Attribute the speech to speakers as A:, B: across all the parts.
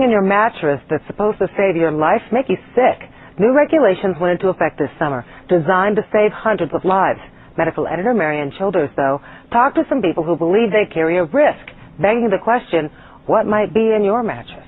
A: in your mattress that's supposed to save your life make you sick. New regulations went into effect this summer, designed to save hundreds of lives. Medical editor Marianne Childers, though, talked to some people who believe they carry a risk, begging the question, what might be in your mattress?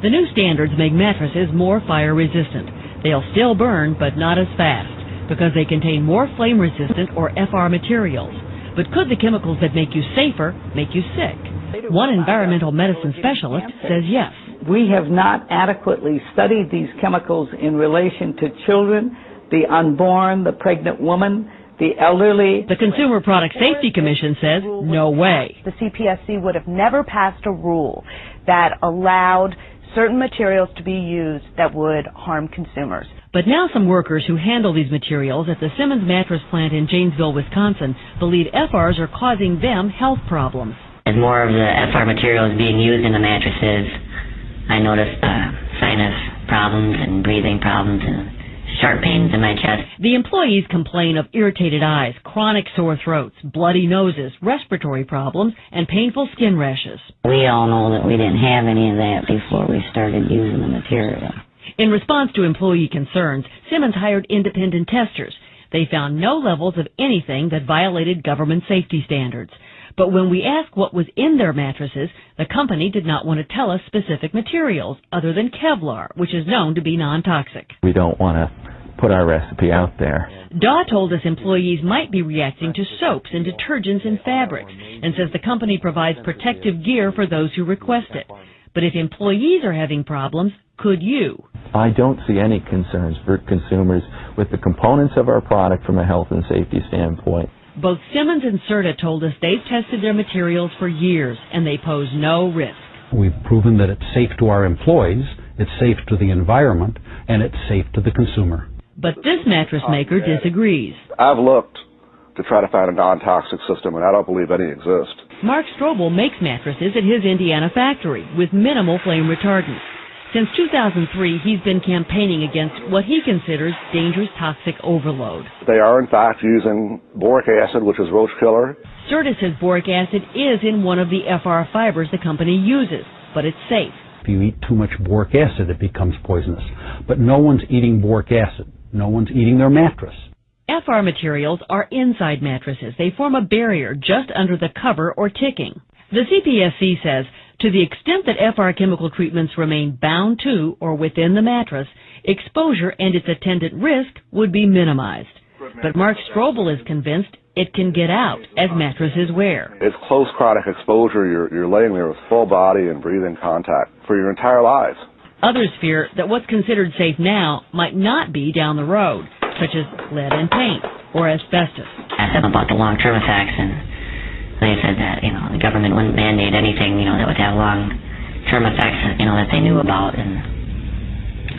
B: The new standards make mattresses more fire-resistant. They'll still burn, but not as fast, because they contain more flame-resistant or FR materials. But could the chemicals that make you safer make you sick? One environmental medicine specialist says yes.
C: We have not adequately studied these chemicals in relation to children, the unborn, the pregnant woman, the elderly.
B: The Consumer Product Safety Commission says no way.
D: The CPSC would have never passed a rule that allowed certain materials to be used that would harm consumers.
B: But now some workers who handle these materials at the Simmons mattress plant in Janesville, Wisconsin, believe FRs are causing them health problems.
E: As more of the FR material is being used in the mattresses, I noticed sinus problems and breathing problems and sharp pains in my chest.
B: The employees complain of irritated eyes, chronic sore throats, bloody noses, respiratory problems, and painful skin rashes.
E: We all know that we didn't have any of that before we started using the material.
B: In response to employee concerns, Simmons hired independent testers. They found no levels of anything that violated government safety standards. But when we asked what was in their mattresses, the company did not want to tell us specific materials other than Kevlar, which is known to be non-toxic.
F: We don't want to put our recipe out there.
B: Daw told us employees might be reacting to soaps and detergents and fabrics, and says the company provides protective gear for those who request it. But if employees are having problems, could you?
F: I don't see any concerns for consumers with the components of our product from a health and safety standpoint.
B: Both Simmons and Serta told us they've tested their materials for years, and they pose no risk.
G: We've proven that it's safe to our employees, it's safe to the environment, and it's safe to the consumer.
B: But this mattress maker disagrees.
H: I've looked to try to find a non-toxic system, and I don't believe any exist.
B: Mark Strobel makes mattresses at his Indiana factory with minimal flame retardant. Since 2003, he's been campaigning against what he considers dangerous toxic overload.
H: They are, in fact, using boric acid, which is roach killer.
B: Serta says boric acid is in one of the FR fibers the company uses, but it's safe.
G: If you eat too much boric acid, it becomes poisonous. But no one's eating boric acid. No one's eating their mattress.
B: FR materials are inside mattresses. They form a barrier just under the cover or ticking. The CPSC says to the extent that FR chemical treatments remain bound to or within the mattress, exposure and its attendant risk would be minimized. But Mark Strobel is convinced it can get out as mattresses wear.
H: It's close chronic exposure. You're laying there with full body and breathing contact for your entire lives.
B: Others fear that what's considered safe now might not be down the road, such as lead in paint or asbestos.
E: I asked them about the long-term effects, and they said that, the government wouldn't mandate anything, that would have long-term effects, that they knew about. And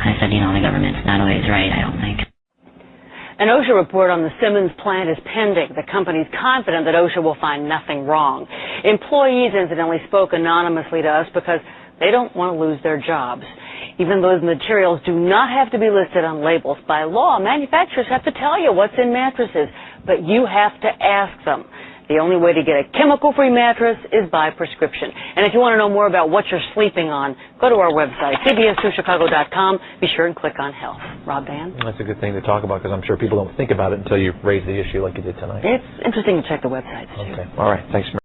E: I said, the government's not always right, I don't think.
I: An OSHA report on the Simmons plant is pending. The company's confident that OSHA will find nothing wrong. Employees, incidentally, spoke anonymously to us because they don't want to lose their jobs. Even though the materials do not have to be listed on labels, by law, manufacturers have to tell you what's in mattresses, but you have to ask them. The only way to get a chemical-free mattress is by prescription. And if you want to know more about what you're sleeping on, go to our website, cbs2chicago.com. Be sure and click on health. Rob Van?
J: That's a good thing to talk about because I'm sure people don't think about it until you raise the issue like you did tonight.
I: It's interesting to check the websites, too.
J: Okay. All right. Thanks, Mary.